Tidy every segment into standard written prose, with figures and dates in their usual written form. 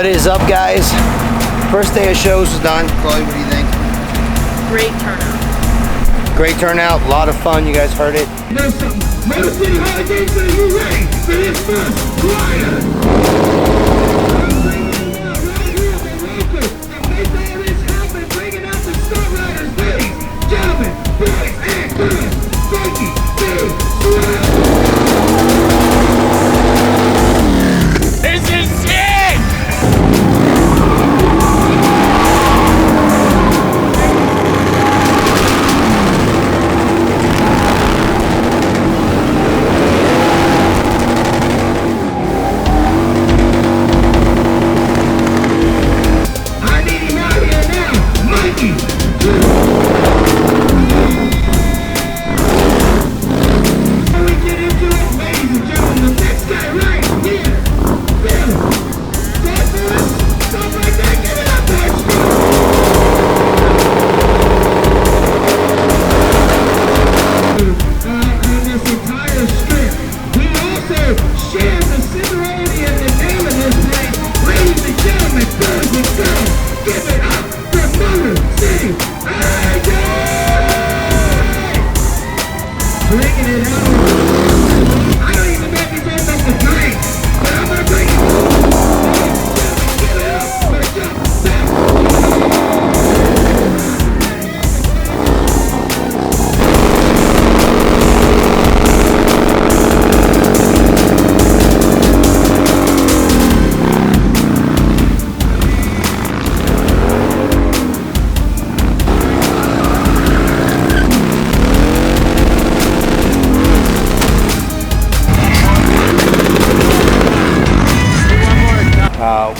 What is up, guys? First day of shows is done. Chloe, what do you think? Great turnout. Great turnout, a lot of fun. You guys heard it. Know something? Motor City Harley Gangsters, are you ready for this first rider? Gentlemen, boys and girls, This is sick! I need him out here now, Mikey!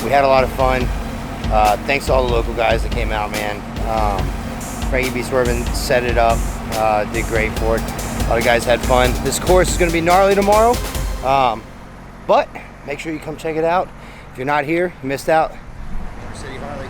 We had a lot of fun. Thanks to all the local guys that came out, man. Frankiebeswervin set it up, did great for it. A lot of guys had fun. This course is going to be gnarly tomorrow, but make sure you come check it out. If you're not here, you missed out. City Harley.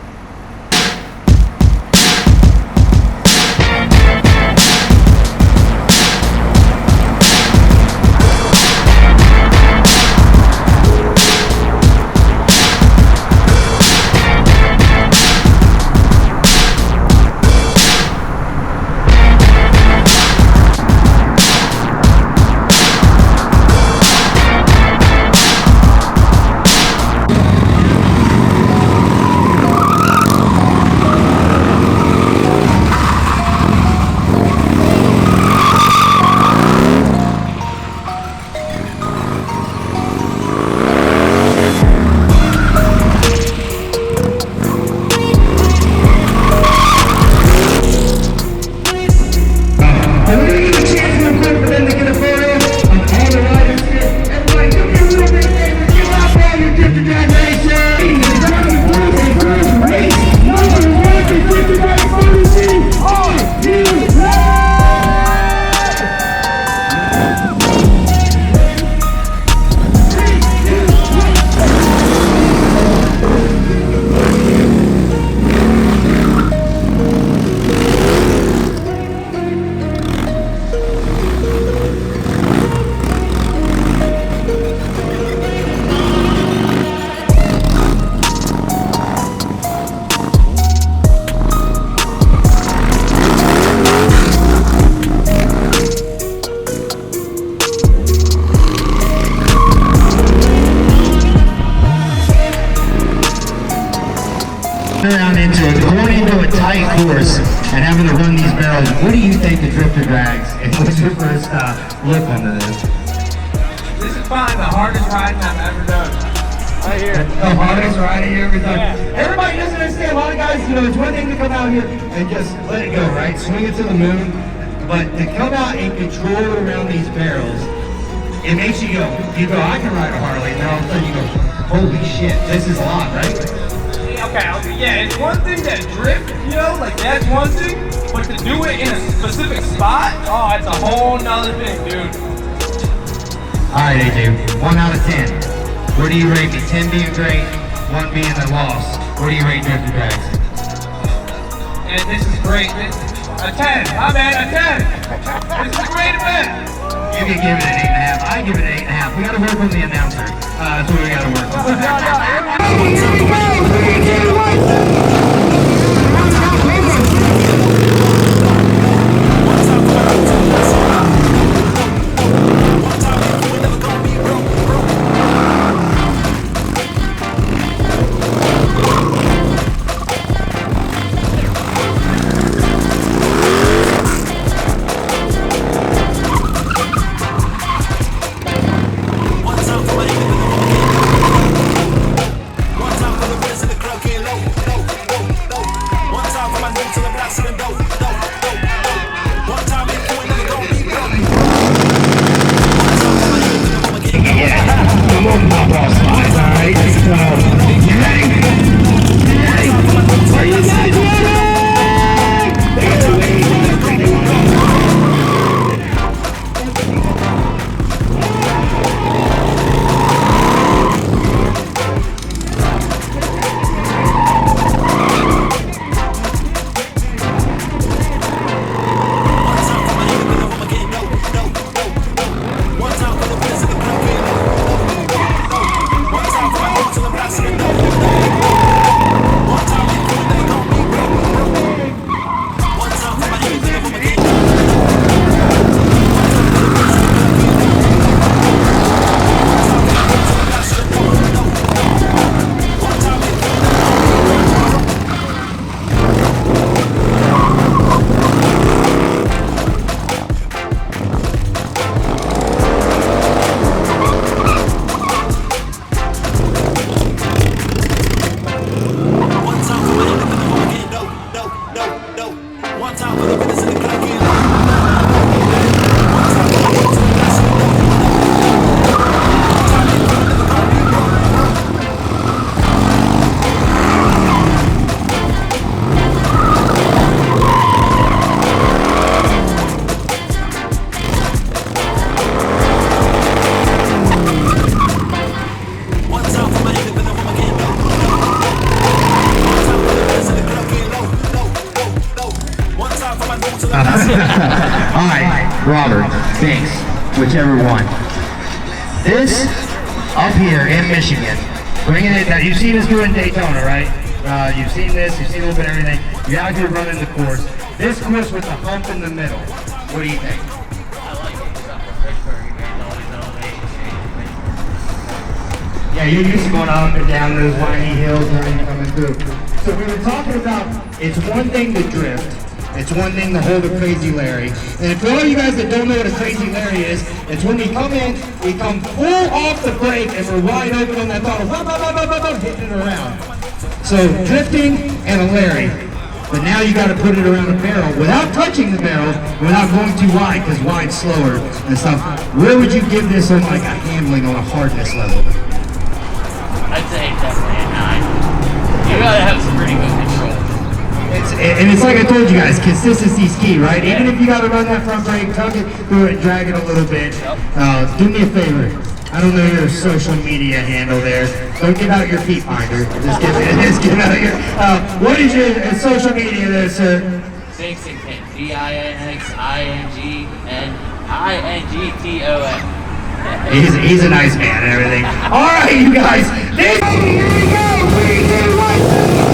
Around into it, going into a tight course and having to run these barrels. What do you think of drifter drags? And what's your first look onto this? This is probably the hardest riding I've ever done. I hear it. The hardest riding you ever done. Yeah. Everybody doesn't understand. A lot of guys, you know, it's one thing to come out here and just let it go, right? Swing it to the moon. But to come out and control around these barrels, it makes you go, I can ride a Harley. And then all of a sudden you go, holy shit, this is a lot, right? Okay, yeah, it's one thing to drift, you know, like that's one thing, but to do it in a specific spot, oh, it's a whole nother thing, dude. Alright, AJ, 1 out of 10. Where do you rate me? 10 being great, 1 being a loss. Where do you rate drifter drags? And this is great. A 10, my man, a 10. This is a great event. You can give it an 8.5. I give it an 8.5. We gotta work on the announcer. That's what we gotta work on. Robert, Banks, whichever one. This up here in Michigan, bringing it. Now you've seen us do it in Daytona, right? You've seen this. You've seen a little bit of everything. You're out here running the course. This course with the hump in the middle. What do you think? Yeah, you're used to going up and down those windy hills and coming through. So we were talking about, it's one thing to drift. It's one thing to hold a Crazy Larry. And for all you guys that don't know what a Crazy Larry is, it's when we come in, we come full off the brake and we're wide open on that throttle, hitting it around. So drifting and a Larry. But now you got to put it around the barrel without touching the barrel, without going too wide, because wide's slower and stuff. Where would you give this on like a handling on a hardness level? I'd say definitely a 9. You gotta have some pretty good control. It's like I told you guys, consistency's key, right? Even if you gotta run that front brake, tug it through it, drag it a little bit. Do me a favor. I don't know your social media handle there. Don't give out your feet binder. Just give out your. What is your social media there, sir? Dixington. DINXINGTON. He's a nice man and everything. All right, you guys. Here we go. 3, 2, 1.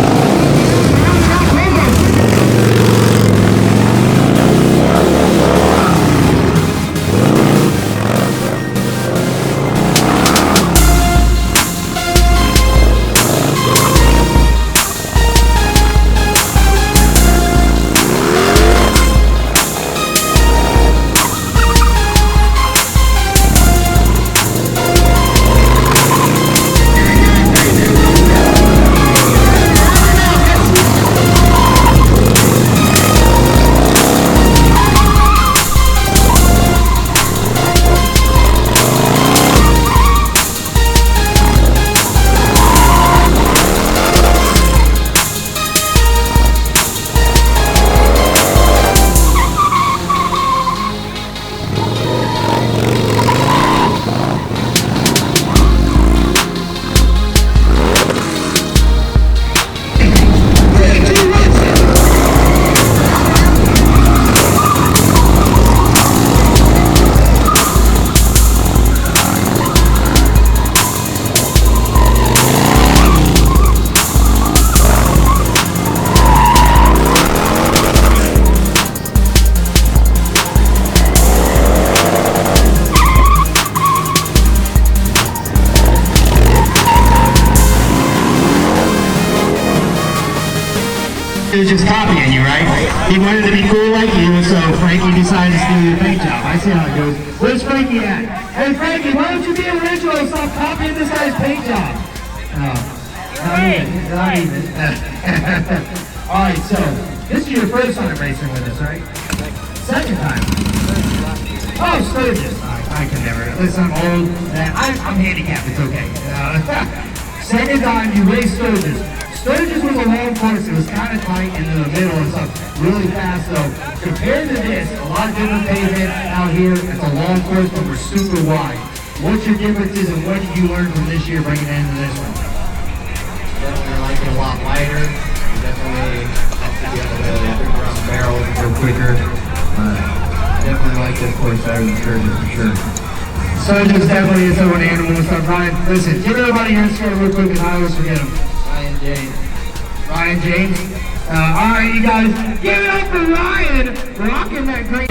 He was just copying you, right? He wanted to be cool like you, so Frankie decided to steal your paint job. I see how it goes. Where's Frankie at? Hey Frankie, why don't you be original and stop copying this guy's paint job? Not even. Alright, so this is your first time racing with us, right? Second time. Oh, Sturgis. I can never. Listen, I'm old. I'm handicapped. It's okay. Second time you raced Sturgis. Sturgis was a long course. It was kind of tight into the middle and stuff. Really fast, though. Compared to this, a lot of different pavement out here. It's a long course, but we're super wide. What's your differences and what did you learn from this year bringing it into this one? Definitely like it a lot lighter. You definitely have to be able to bring around the barrels and go quicker. Definitely like this course better than Sturgis for sure. Sturgis definitely its own animal and stuff. Ryan, listen, give everybody here a score real quick and I always forget them. Ryan James. Ryan James. Alright, you guys, give it up for Ryan rocking that great.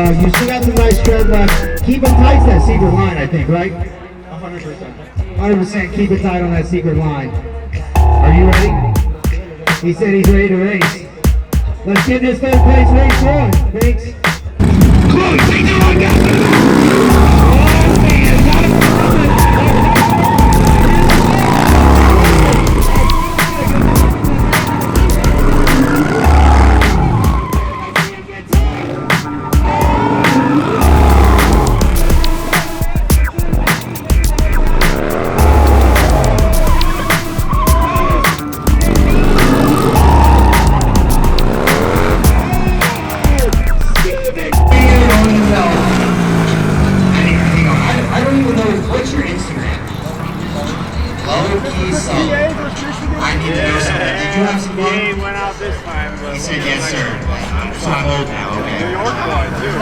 You still got some nice tread left. Keep it tight to that secret line, I think, right? 100%. 100% keep it tight on that secret line. Are you ready? He said he's ready to race. Let's get this third place race going. Thanks. Chloe, take the one, guys. Oh, man, got it. I need to know something. Did you have some fun? He went out this time. He said yes, sir. So I'm old now, okay. New York boy, too.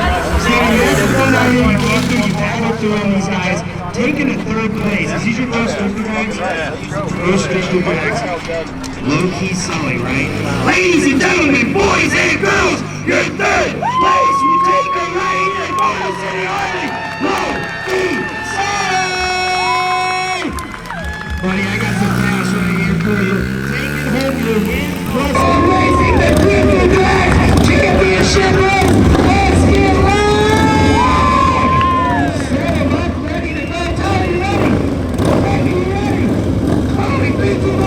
See, here's the one out here in Kingston. You battled through him, these guys. Taking a third place. Is these your first Drifter Drags? First Drifter Drags. Low-key Sully, right? Ladies and gentlemen, boys and girls, your third place will take a ride in Motor City Harley. Low-key Sully! Buddy, I got some cash right here for you. Take it home, your win. Plus, racing the Drifter Drags Championship race. Let's get loud! Set him up, ready to go. Tony, ready? Ready? Tony, beat him up.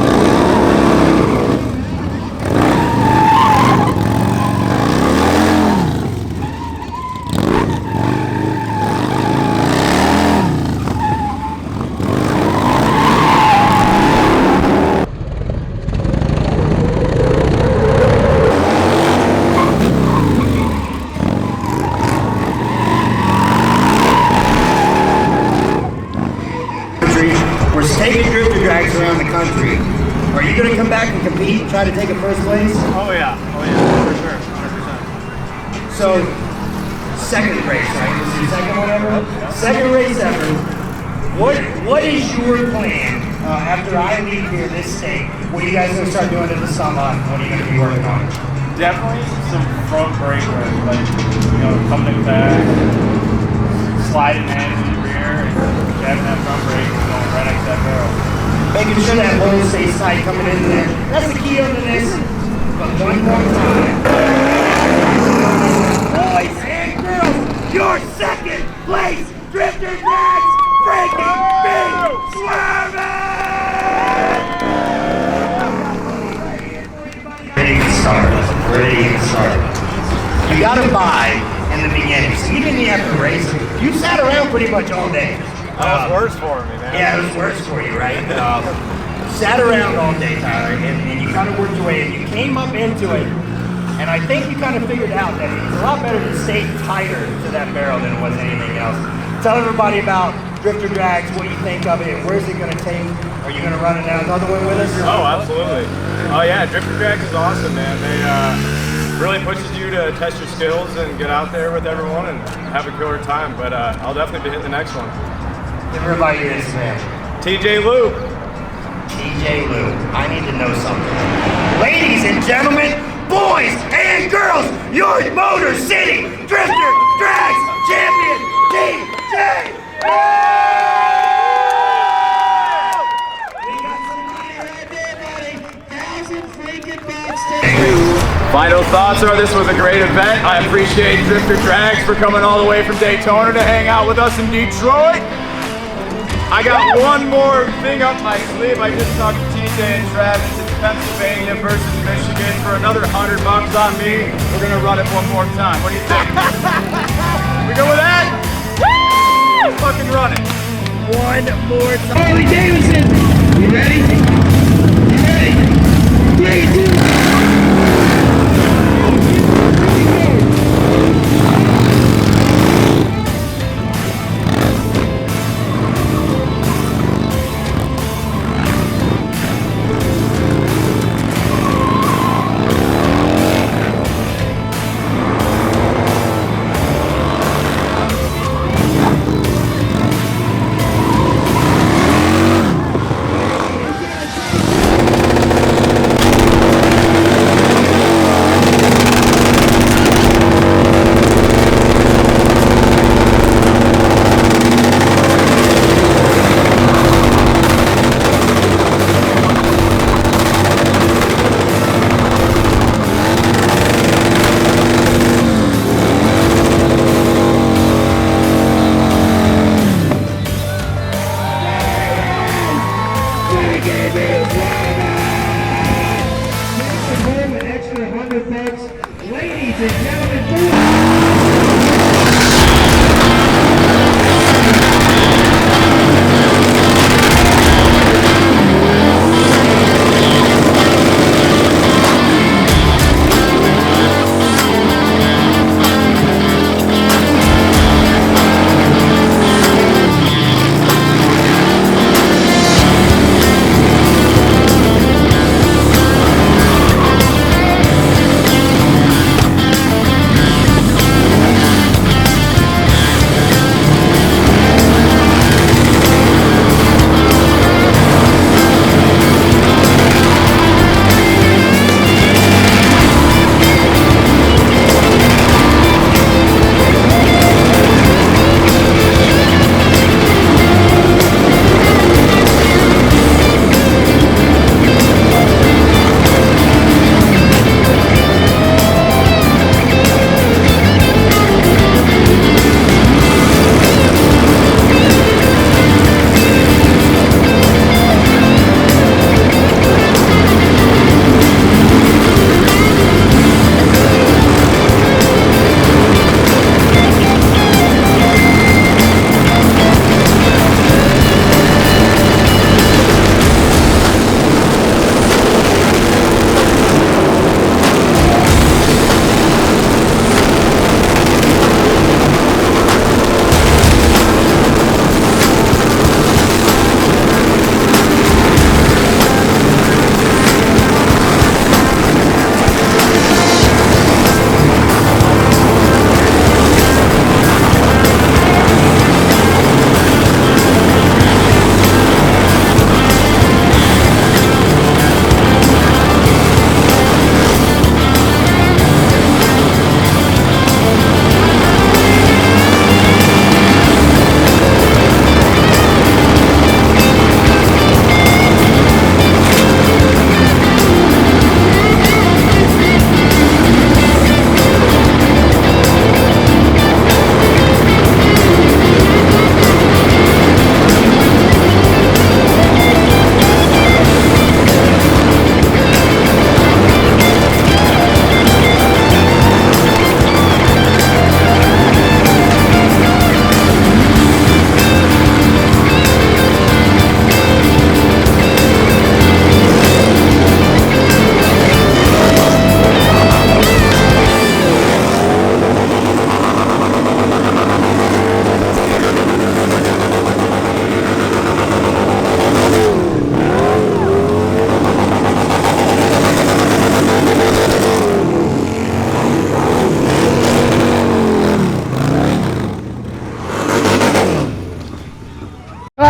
We're taking Drifter Drags around the country. Are you going to come back and compete, try to take a first place? Oh yeah, for sure, 100%. So, second race, right? This is your second one ever? Second race ever. What is your plan after I leave here this state? What are you guys going to start doing in the summer? What are you going to be working on? Definitely some front brake work, like, coming back, sliding hands in the rear, and having that front brake going right next to that barrel. Making sure that hole stays tight coming in there. That's the key under this. But one more time. Boys and girls, your second place Drifter Drags Frankiebeswervin! Ready to start. You gotta buy in the beginning. So you didn't even have to race. You sat around pretty much all day. That was worse for me, man. Yeah, it was worse for you, right? Sat around all day, Tyler, and you kind of worked your way in. You came up into it, and I think you kind of figured out that it's a lot better to stay tighter to that barrel than it was anything else. Tell everybody about Drifter Drags, what you think of it, where's it going to take? Are you going to run it down another one with us? Oh, absolutely. Oh yeah, Drifter Drags is awesome, man. They really pushes you to test your skills and get out there with everyone and have a killer time. But I'll definitely be hitting the next one. Give everybody your Instagram. TJ Loop. TJ DJ Lou. I need to know something. Ladies and gentlemen, boys and girls, your Motor City Drifter Drags Champion, DJ Lou! Final thoughts are this was a great event. I appreciate Drifter Drags for coming all the way from Daytona to hang out with us in Detroit. I got one more thing up my sleeve. I just talked to TJ and Travis. It's Pennsylvania versus Michigan for another $100 on me. We're gonna run it one more time. What do you think? We go with that? Woo! Fucking run it. One more time. Harley Davidson, you ready? You ready? 3, 2,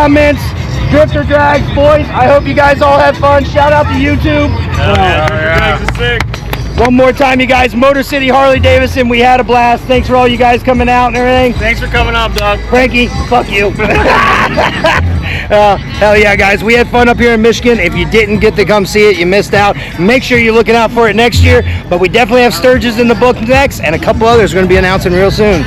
comments, Drifter Drags, boys. I hope you guys all had fun. Shout out to YouTube. One more time, you guys. Motor City Harley Davidson. We had a blast. Thanks for all you guys coming out and everything. Thanks for coming up, Doug. Frankie, fuck you. Hell yeah, guys. We had fun up here in Michigan. If you didn't get to come see it, you missed out. Make sure you're looking out for it next year. But we definitely have Sturgis in the book next, and a couple others we're going to be announcing real soon.